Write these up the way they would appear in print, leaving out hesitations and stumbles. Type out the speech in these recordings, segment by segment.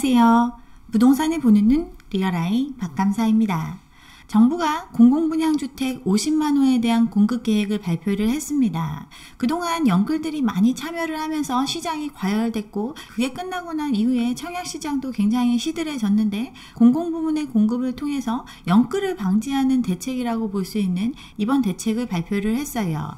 안녕하세요. 부동산에 보는 눈 리얼아이 박감사입니다. 정부가 공공분양주택 50만 호에 대한 공급 계획을 발표를 했습니다. 그동안 영끌들이 많이 참여를 하면서 시장이 과열됐고 그게 끝나고 난 이후에 청약시장도 굉장히 시들해졌는데 공공부문의 공급을 통해서 영끌을 방지하는 대책이라고 볼 수 있는 이번 대책을 발표를 했어요.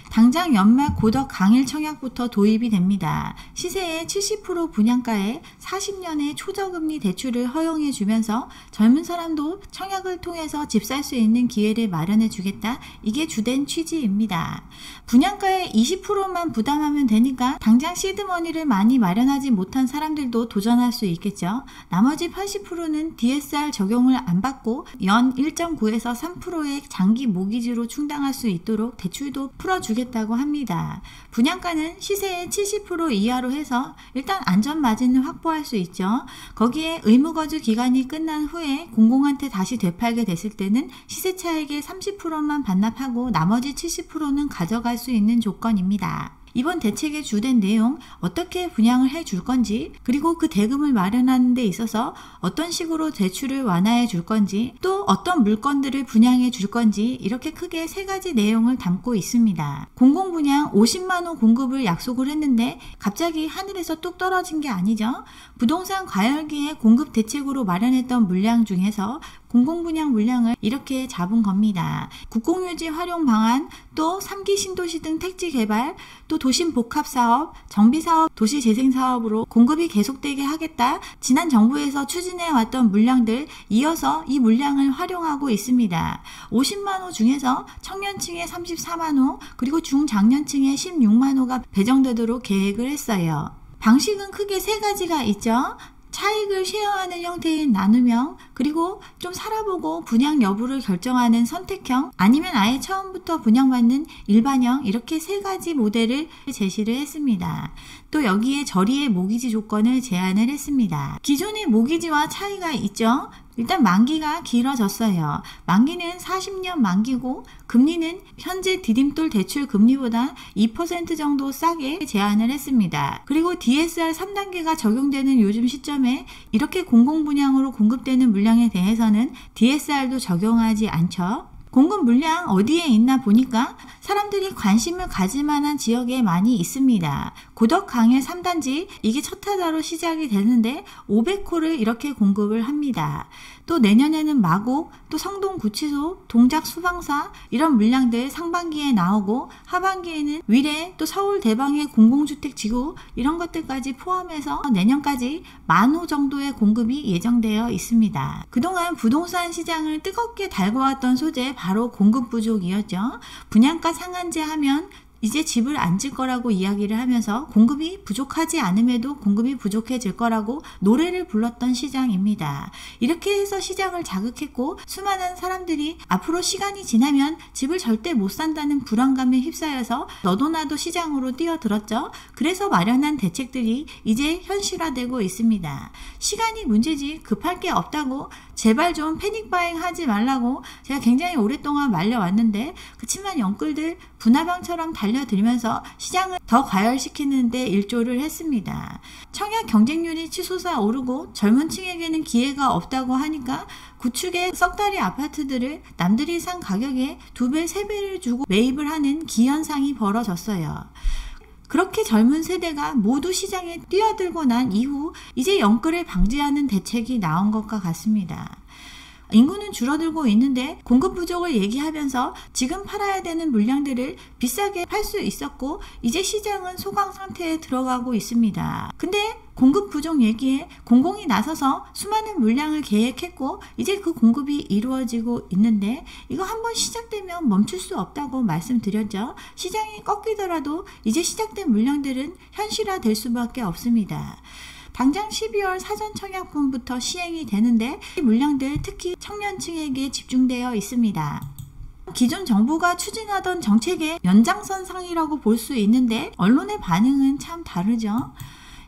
당장 연말 고덕 강일 청약부터 도입이 됩니다. 시세의 70% 분양가에 40년의 초저금리 대출을 허용해 주면서 젊은 사람도 청약을 통해서 집 살 수 있는 기회를 마련해 주겠다. 이게 주된 취지입니다. 분양가의 20%만 부담하면 되니까 당장 시드머니를 많이 마련하지 못한 사람들도 도전할 수 있겠죠. 나머지 80%는 DSR 적용을 안 받고 연 1.9에서 3%의 장기 모기지로 충당할 수 있도록 대출도 풀어주겠다고 합니다. 분양가는 시세의 70% 이하로 해서 일단 안전마진을 확보할 수 있죠. 거기에 의무거주 기간이 끝난 후에 공공한테 다시 되팔게 됐을 때는 시세 차익의 30%만 반납하고 나머지 70%는 가져갈 수 있는 조건입니다. 이번 대책의 주된 내용, 어떻게 분양을 해줄 건지, 그리고 그 대금을 마련하는 데 있어서 어떤 식으로 대출을 완화해 줄 건지, 또 어떤 물건들을 분양해 줄 건지 이렇게 크게 세 가지 내용을 담고 있습니다. 공공분양 50만 호 공급을 약속을 했는데 갑자기 하늘에서 뚝 떨어진 게 아니죠. 부동산 과열기에 공급 대책으로 마련했던 물량 중에서 공공분양 물량을 이렇게 잡은 겁니다. 국공유지 활용 방안, 또 3기 신도시 등 택지 개발, 또 도심 복합사업, 정비사업, 도시재생사업으로 공급이 계속되게 하겠다. 지난 정부에서 추진해왔던 물량들 이어서 이 물량을 활용하고 있습니다. 50만 호 중에서 청년층에 34만 호, 그리고 중장년층에 16만 호가 배정되도록 계획을 했어요. 방식은 크게 세 가지가 있죠. 차익을 쉐어하는 형태인 나눔형, 그리고 좀 살아보고 분양 여부를 결정하는 선택형, 아니면 아예 처음부터 분양받는 일반형, 이렇게 세 가지 모델을 제시를 했습니다. 또 여기에 저리의 모기지 조건을 제안을 했습니다. 기존의 모기지와 차이가 있죠. 일단 만기가 길어졌어요. 만기는 40년 만기고 금리는 현재 디딤돌 대출 금리보다 2% 정도 싸게 제한을 했습니다. 그리고 DSR 3단계가 적용되는 요즘 시점에 이렇게 공공분양으로 공급되는 물량에 대해서는 DSR도 적용하지 않죠. 공급 물량 어디에 있나 보니까 사람들이 관심을 가질 만한 지역에 많이 있습니다. 고덕 강일 3단지, 이게 첫 타자로 시작이 되는데 500호를 이렇게 공급을 합니다. 또 내년에는 마곡, 또 성동 구치소, 동작 수방사, 이런 물량들 상반기에 나오고 하반기에는 위례, 또 서울 대방의 공공주택지구, 이런 것들까지 포함해서 내년까지 10,000호 정도의 공급이 예정되어 있습니다. 그동안 부동산 시장을 뜨겁게 달궈왔던 소재 바로 공급 부족이었죠. 분양가 상한제 하면 이제 집을 안 질 거라고 이야기를 하면서 공급이 부족하지 않음에도 공급이 부족해질 거라고 노래를 불렀던 시장입니다. 이렇게 해서 시장을 자극했고 수많은 사람들이 앞으로 시간이 지나면 집을 절대 못 산다는 불안감에 휩싸여서 너도 나도 시장으로 뛰어들었죠. 그래서 마련한 대책들이 이제 현실화되고 있습니다. 시간이 문제지 급할 게 없다고, 제발 좀 패닉바잉 하지 말라고 제가 굉장히 오랫동안 말려왔는데, 그치만 영끌들 분화방처럼 달려들면서 시장을 더 과열시키는데 일조를 했습니다. 청약 경쟁률이 치솟아 오르고 젊은 층에게는 기회가 없다고 하니까 구축의 썩다리 아파트들을 남들이 산 가격에 2배, 3배를 주고 매입을 하는 기현상이 벌어졌어요. 그렇게 젊은 세대가 모두 시장에 뛰어들고 난 이후 이제 영끌을 방지하는 대책이 나온 것과 같습니다. 인구는 줄어들고 있는데 공급 부족을 얘기하면서 지금 팔아야 되는 물량들을 비싸게 팔 수 있었고 이제 시장은 소강 상태에 들어가고 있습니다. 근데 공급 부족 얘기에 공공이 나서서 수많은 물량을 계획했고 이제 그 공급이 이루어지고 있는데 이거 한번 시작되면 멈출 수 없다고 말씀드렸죠. 시장이 꺾이더라도 이제 시작된 물량들은 현실화될 수밖에 없습니다. 당장 12월 사전청약분부터 시행이 되는데 이 물량들 특히 청년층에게 집중되어 있습니다. 기존 정부가 추진하던 정책의 연장선상이라고 볼 수 있는데 언론의 반응은 참 다르죠.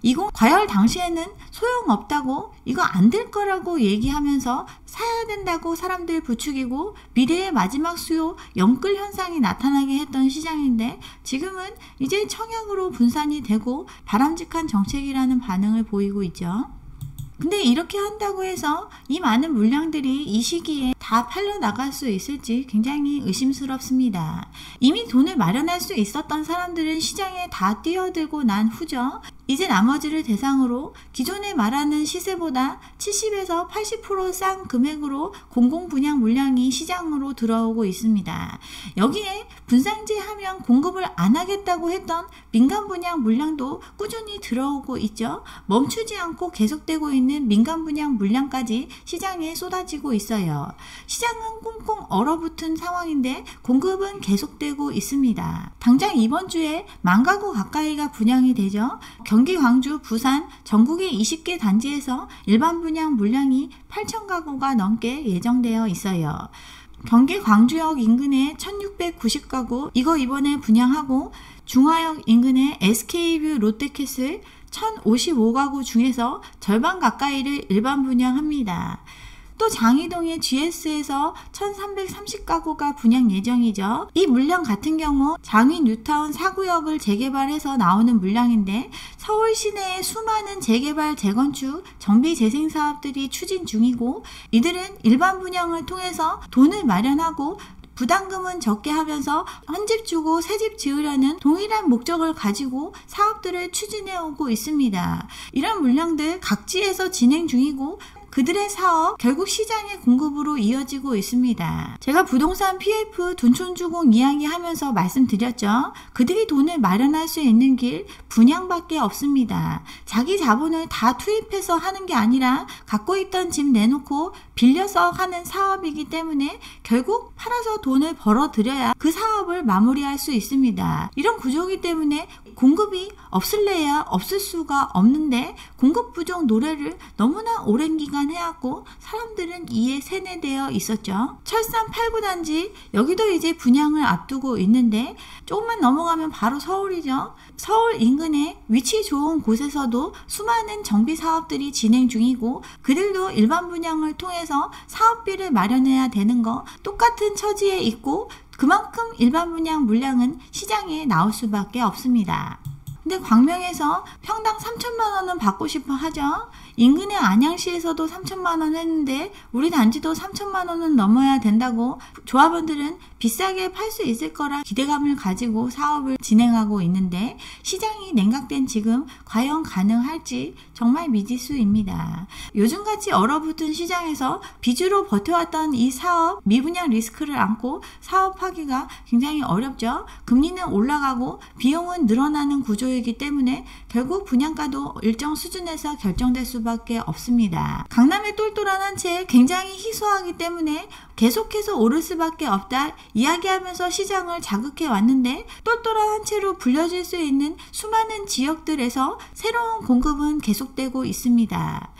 이거 과열 당시에는 소용없다고, 이거 안 될 거라고 얘기하면서 사야 된다고 사람들 부추기고 미래의 마지막 수요 영끌 현상이 나타나게 했던 시장인데 지금은 이제 청약으로 분산이 되고 바람직한 정책이라는 반응을 보이고 있죠. 근데 이렇게 한다고 해서 이 많은 물량들이 이 시기에 다 팔려 나갈 수 있을지 굉장히 의심스럽습니다. 이미 돈을 마련할 수 있었던 사람들은 시장에 다 뛰어들고 난 후죠. 이제 나머지를 대상으로 기존에 말하는 시세보다 70에서 80% 싼 금액으로 공공분양 물량이 시장으로 들어오고 있습니다. 여기에 분상제 하면 공급을 안 하겠다고 했던 민간분양 물량도 꾸준히 들어오고 있죠. 멈추지 않고 계속되고 있는 민간분양 물량까지 시장에 쏟아지고 있어요. 시장은 꽁꽁 얼어붙은 상황인데 공급은 계속되고 있습니다. 당장 이번 주에 10,000가구 가까이가 분양이 되죠. 경기, 광주, 부산, 전국의 20개 단지에서 일반 분양 물량이 8,000가구가 넘게 예정되어 있어요. 경기 광주역 인근에 1,690가구 이거 이번에 분양하고 중화역 인근에 SK뷰 롯데캐슬 1,055가구 중에서 절반 가까이를 일반 분양합니다. 또 장이동의 GS에서 1,330가구가 분양 예정이죠. 이 물량 같은 경우 장위 뉴타운 4구역을 재개발해서 나오는 물량인데 서울 시내의 수많은 재개발, 재건축, 정비 재생 사업들이 추진 중이고 이들은 일반 분양을 통해서 돈을 마련하고 부담금은 적게 하면서 한 집 주고 새 집 지으려는 동일한 목적을 가지고 사업들을 추진해 오고 있습니다. 이런 물량들 각지에서 진행 중이고 그들의 사업 결국 시장의 공급으로 이어지고 있습니다. 제가 부동산 PF 둔촌주공 이야기하면서 말씀드렸죠. 그들이 돈을 마련할 수 있는 길 분양밖에 없습니다. 자기 자본을 다 투입해서 하는 게 아니라 갖고 있던 집 내놓고 빌려서 하는 사업이기 때문에 결국 팔아서 돈을 벌어들여야 그 사업을 마무리할 수 있습니다. 이런 구조이기 때문에 공급이 없을래야 없을 수가 없는데 공급 부족 노래를 너무나 오랜 기간 해왔고 사람들은 이에 세뇌되어 있었죠. 철산 8구 단지 여기도 이제 분양을 앞두고 있는데 조금만 넘어가면 바로 서울이죠. 서울 인근에 위치 좋은 곳에서도 수많은 정비 사업들이 진행 중이고 그들도 일반 분양을 통해서 사업비를 마련해야 되는 거 똑같은 처지에 있고 그만큼 일반 분양 물량은 시장에 나올 수밖에 없습니다. 근데 광명에서 평당 3,000만 원은 받고 싶어 하죠. 인근의 안양시에서도 3,000만 원 했는데 우리 단지도 3,000만 원은 넘어야 된다고 조합원들은 비싸게 팔 수 있을 거라 기대감을 가지고 사업을 진행하고 있는데 시장이 냉각된 지금 과연 가능할지 정말 미지수입니다. 요즘같이 얼어붙은 시장에서 빚으로 버텨왔던 이 사업 미분양 리스크를 안고 사업하기가 굉장히 어렵죠. 금리는 올라가고 비용은 늘어나는 구조이기 때문에 결국 분양가도 일정 수준에서 결정될 수밖에 없습니다. 강남의 똘똘한 한 채 굉장히 희소하기 때문에 계속해서 오를 수밖에 없다 이야기하면서 시장을 자극해 왔는데 똘똘한 한 채로 불려질 수 있는 수많은 지역들에서 새로운 공급은 계속되고 있습니다.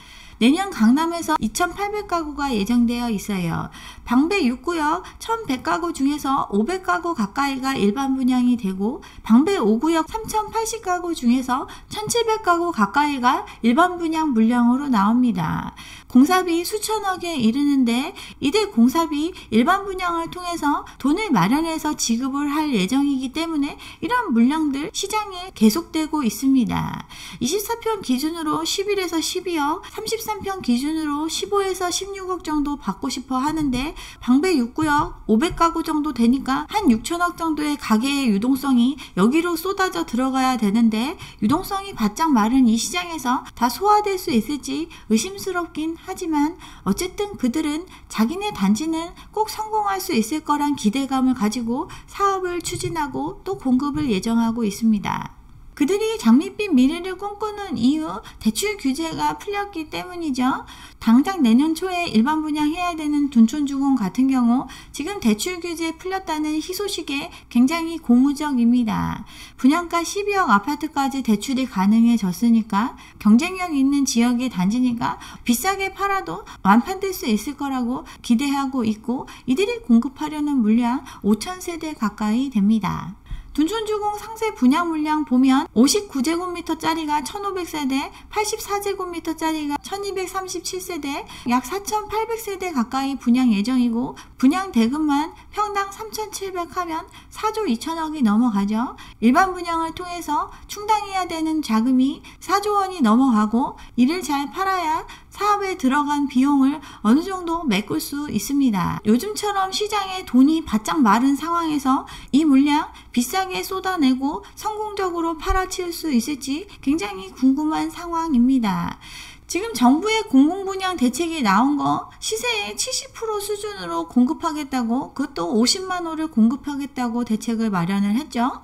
내년 강남에서 2,800가구가 예정되어 있어요. 방배 6구역 1,100가구 중에서 500가구 가까이가 일반 분양이 되고 방배 5구역 3,080가구 중에서 1,700가구 가까이가 일반 분양 물량으로 나옵니다. 공사비 수천억에 이르는데 이들 공사비 일반 분양을 통해서 돈을 마련해서 지급을 할 예정이기 때문에 이런 물량들 시장에 계속되고 있습니다. 24평 기준으로 11에서 12억, 33평 기준으로 15에서 16억 정도 받고 싶어 하는데 방배 6구역 500가구 정도 되니까 한 6천억 정도의 가계의 유동성이 여기로 쏟아져 들어가야 되는데 유동성이 바짝 마른 이 시장에서 다 소화될 수 있을지 의심스럽긴 하지만 어쨌든 그들은 자기네 단지는 꼭 성공할 수 있을 거란 기대감을 가지고 사업을 추진하고 또 공급을 예정하고 있습니다. 그들이 장밋빛 미래를 꿈꾸는 이유 대출 규제가 풀렸기 때문이죠. 당장 내년 초에 일반 분양해야 되는 둔촌주공 같은 경우 지금 대출 규제 풀렸다는 희소식에 굉장히 고무적입니다. 분양가 12억 아파트까지 대출이 가능해졌으니까 경쟁력 있는 지역의 단지니까 비싸게 팔아도 완판될 수 있을 거라고 기대하고 있고 이들이 공급하려는 물량 5,000세대 가까이 됩니다. 둔촌주공 상세 분양 물량 보면 59제곱미터짜리가 1,500세대, 84제곱미터짜리가 1,237세대, 약 4,800세대 가까이 분양 예정이고 분양 대금만 평당 3,700 하면 4조 2천억이 넘어가죠. 일반 분양을 통해서 충당해야 되는 자금이 4조 원이 넘어가고 이를 잘 팔아야 사업에 들어간 비용을 어느 정도 메꿀 수 있습니다. 요즘처럼 시장에 돈이 바짝 마른 상황에서 이 물량 비싸게 쏟아내고 성공적으로 팔아칠 수 있을지 굉장히 궁금한 상황입니다. 지금 정부의 공공분양 대책이 나온 거 시세의 70% 수준으로 공급하겠다고, 그것도 50만 호를 공급하겠다고 대책을 마련을 했죠.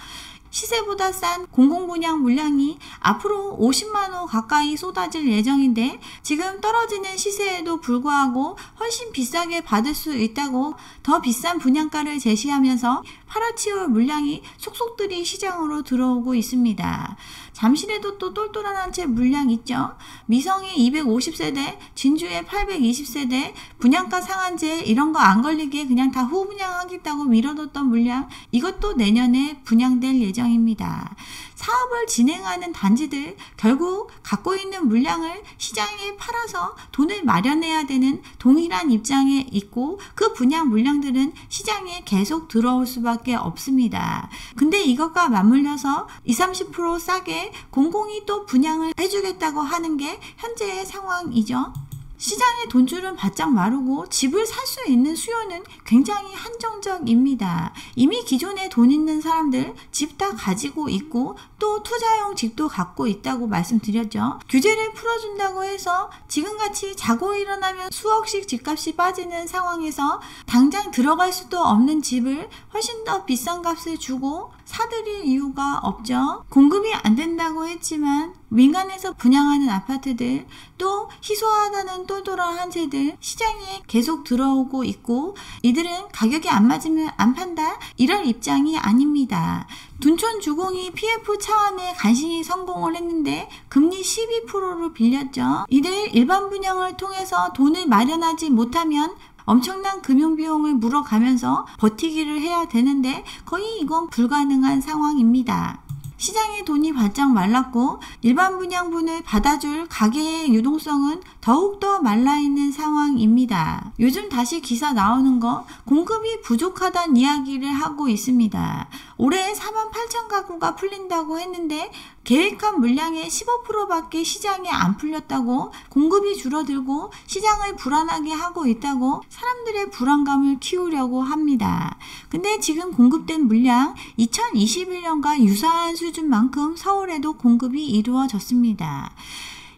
시세보다 싼 공공분양 물량이 앞으로 50만 호 가까이 쏟아질 예정인데, 지금 떨어지는 시세에도 불구하고 훨씬 비싸게 받을 수 있다고 더 비싼 분양가를 제시하면서 팔아치울 물량이 속속들이 시장으로 들어오고 있습니다. 잠실에도 또 똘똘한 한 채 물량 있죠. 미성의 250세대, 진주의 820세대, 분양가 상한제 이런 거 안 걸리게 그냥 다 후분양하겠다고 미뤄뒀던 물량, 이것도 내년에 분양될 예정입니다. 사업을 진행하는 단지들 결국 갖고 있는 물량을 시장에 팔아서 돈을 마련해야 되는 동일한 입장에 있고, 그 분양 물량들은 시장에 계속 들어올 수밖에 없습니다. 근데 이것과 맞물려서 20-30% 싸게 공공이 또 분양을 해주겠다고 하는 게 현재의 상황이죠. 시장의 돈줄은 바짝 마르고 집을 살 수 있는 수요는 굉장히 한정적입니다. 이미 기존에 돈 있는 사람들 집 다 가지고 있고 또 투자용 집도 갖고 있다고 말씀드렸죠. 규제를 풀어준다고 해서 지금같이 자고 일어나면 수억씩 집값이 빠지는 상황에서 당장 들어갈 수도 없는 집을 훨씬 더 비싼 값을 주고 사들일 이유가 없죠. 공급이 안 된다고 했지만 민간에서 분양하는 아파트들, 또 희소하다는 똘똘한 한 채들 시장에 계속 들어오고 있고, 이들은 가격이 안 맞으면 안 판다, 이럴 입장이 아닙니다. 둔촌 주공이 PF 차원에 간신히 성공을 했는데 금리 12%를 빌렸죠. 이들 일반 분양을 통해서 돈을 마련하지 못하면 엄청난 금융비용을 물어가면서 버티기를 해야 되는데 거의 이건 불가능한 상황입니다. 시장의 돈이 바짝 말랐고 일반 분양분을 받아줄 가계의 유동성은 더욱더 말라있는 상황입니다. 요즘 다시 기사 나오는 거 공급이 부족하다는 이야기를 하고 있습니다. 올해 48,000 가구가 풀린다고 했는데 계획한 물량의 15%밖에 시장에 안 풀렸다고, 공급이 줄어들고 시장을 불안하게 하고 있다고 사람들의 불안감을 키우려고 합니다. 근데 지금 공급된 물량 2021년과 유사한 수준만큼 서울에도 공급이 이루어졌습니다.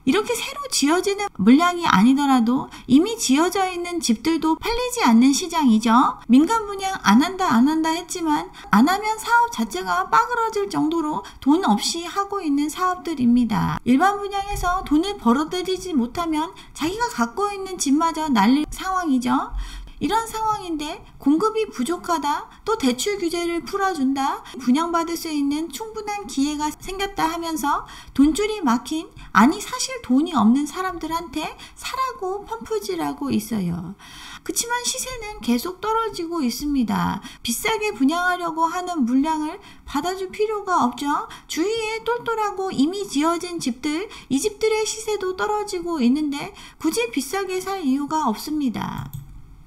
이렇게 새로 지어지는 물량이 아니더라도 이미 지어져 있는 집들도 팔리지 않는 시장이죠. 민간 분양 안 한다 했지만 안 하면 사업 자체가 빠그러질 정도로 돈 없이 하고 있는 사업들입니다. 일반 분양에서 돈을 벌어들이지 못하면 자기가 갖고 있는 집마저 날릴 상황이죠. 이런 상황인데 공급이 부족하다, 또 대출 규제를 풀어준다, 분양받을 수 있는 충분한 기회가 생겼다 하면서 돈줄이 막힌, 아니 사실 돈이 없는 사람들한테 사라고 펌프질하고 있어요. 그치만 시세는 계속 떨어지고 있습니다. 비싸게 분양하려고 하는 물량을 받아줄 필요가 없죠. 주위에 똘똘하고 이미 지어진 집들, 이 집들의 시세도 떨어지고 있는데 굳이 비싸게 살 이유가 없습니다.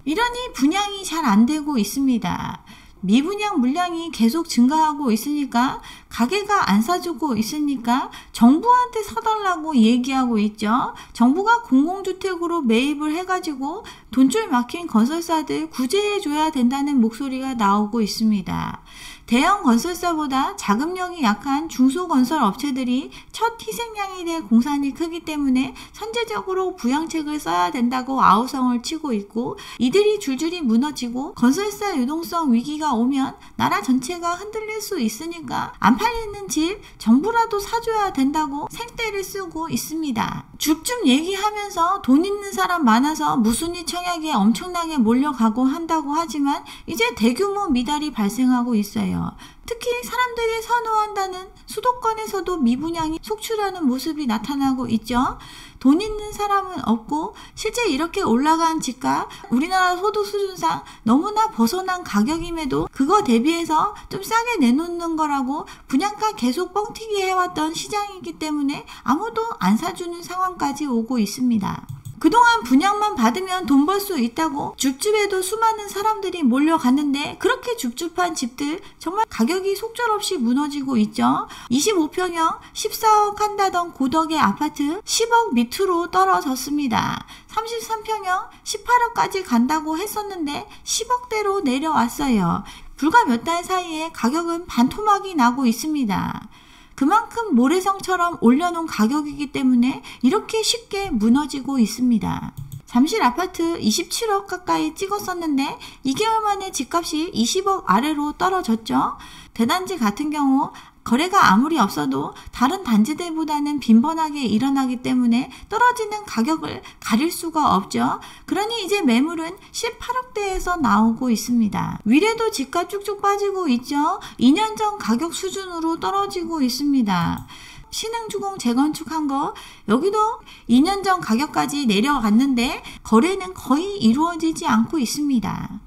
이러니 분양이 잘 안 되고 있습니다. 미분양 물량이 계속 증가하고 있으니까, 가게가 안 사주고 있으니까 정부한테 사달라고 얘기하고 있죠. 정부가 공공주택으로 매입을 해가지고 돈줄 막힌 건설사들 구제해줘야 된다는 목소리가 나오고 있습니다. 대형 건설사보다 자금력이 약한 중소건설 업체들이 첫 희생양이 될 공산이 크기 때문에 선제적으로 부양책을 써야 된다고 아우성을 치고 있고, 이들이 줄줄이 무너지고 건설사 유동성 위기가 오면 나라 전체가 흔들릴 수 있으니까 안 팔리는 집 정부라도 사줘야 된다고 생떼를 쓰고 있습니다. 줍줍 얘기하면서 돈 있는 사람 많아서 무순위 청약에 엄청나게 몰려가고 한다고 하지만 이제 대규모 미달이 발생하고 있어요. 특히 사람들이 선호한다는 수도권에서도 미분양이 속출하는 모습이 나타나고 있죠. 돈 있는 사람은 없고 실제 이렇게 올라간 집값, 우리나라 소득 수준상 너무나 벗어난 가격임에도 그거 대비해서 좀 싸게 내놓는 거라고 분양가 계속 뻥튀기 해왔던 시장이기 때문에 아무도 안 사주는 상황까지 오고 있습니다. 그동안 분양만 받으면 돈 벌 수 있다고 줍줍에도 수많은 사람들이 몰려갔는데 그렇게 줍줍한 집들 정말 가격이 속절없이 무너지고 있죠. 25평형 14억 한다던 고덕의 아파트 10억 밑으로 떨어졌습니다. 33평형 18억까지 간다고 했었는데 10억대로 내려왔어요. 불과 몇 달 사이에 가격은 반토막이 나고 있습니다. 그만큼 모래성처럼 올려놓은 가격이기 때문에 이렇게 쉽게 무너지고 있습니다. 잠실 아파트 27억 가까이 찍었었는데 2개월 만에 집값이 20억 아래로 떨어졌죠. 대단지 같은 경우 거래가 아무리 없어도 다른 단지들보다는 빈번하게 일어나기 때문에 떨어지는 가격을 가릴 수가 없죠. 그러니 이제 매물은 18억대에서 나오고 있습니다. 위례도 집값 쭉쭉 빠지고 있죠. 2년 전 가격 수준으로 떨어지고 있습니다. 신흥주공 재건축한 거 여기도 2년 전 가격까지 내려갔는데 거래는 거의 이루어지지 않고 있습니다.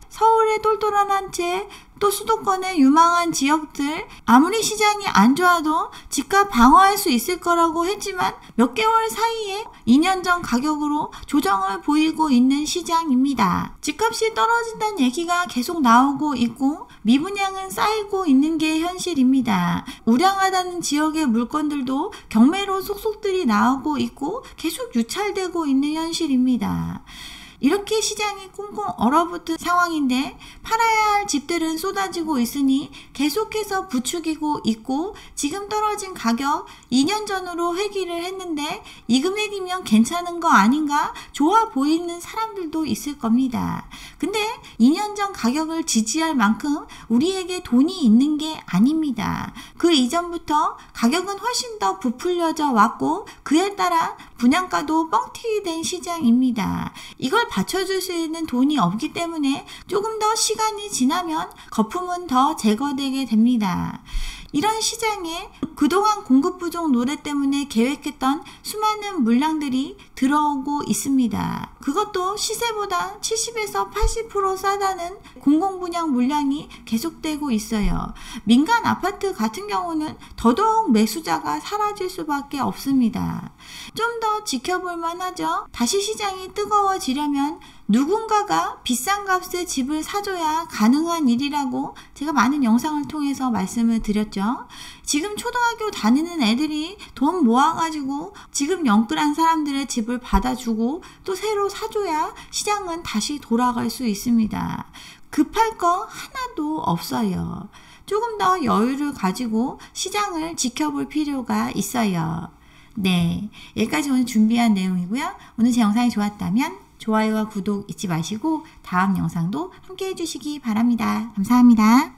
서울의 똘똘한 한 채, 또 수도권의 유망한 지역들 아무리 시장이 안 좋아도 집값 방어할 수 있을 거라고 했지만 몇 개월 사이에 2년 전 가격으로 조정을 보이고 있는 시장입니다. 집값이 떨어진다는 얘기가 계속 나오고 있고 미분양은 쌓이고 있는 게 현실입니다. 우량하다는 지역의 물건들도 경매로 속속들이 나오고 있고 계속 유찰되고 있는 현실입니다. 이렇게 시장이 꽁꽁 얼어붙은 상황인데 팔아야 할 집들은 쏟아지고 있으니 계속해서 부추기고 있고 지금 떨어진 가격 2년 전으로 회귀를 했는데 이 금액이면 괜찮은 거 아닌가 좋아 보이는 사람들도 있을 겁니다. 근데 2년 전 가격을 지지할 만큼 우리에게 돈이 있는 게 아닙니다. 그 이전부터 가격은 훨씬 더 부풀려져 왔고 그에 따라 분양가도 뻥튀기 된 시장입니다. 이걸 받쳐줄 수 있는 돈이 없기 때문에 조금 더 시간이 지나면 거품은 더 제거되게 됩니다. 이런 시장에 그동안 공급 부족 노래 때문에 계획했던 수많은 물량들이 들어오고 있습니다. 그것도 시세보다 70에서 80% 싸다는 공공분양 물량이 계속되고 있어요. 민간 아파트 같은 경우는 더더욱 매수자가 사라질 수밖에 없습니다. 좀 더 지켜볼 만하죠. 다시 시장이 뜨거워지려면 누군가가 비싼 값에 집을 사줘야 가능한 일이라고 제가 많은 영상을 통해서 말씀을 드렸죠. 지금 초등학교 다니는 애들이 돈 모아가지고 지금 영끌한 사람들의 집을 받아주고 또 새로 사줘야 시장은 다시 돌아갈 수 있습니다. 급할 거 하나도 없어요. 조금 더 여유를 가지고 시장을 지켜볼 필요가 있어요. 네, 여기까지 오늘 준비한 내용이고요. 오늘 제 영상이 좋았다면 좋아요와 구독 잊지 마시고 다음 영상도 함께 해주시기 바랍니다. 감사합니다.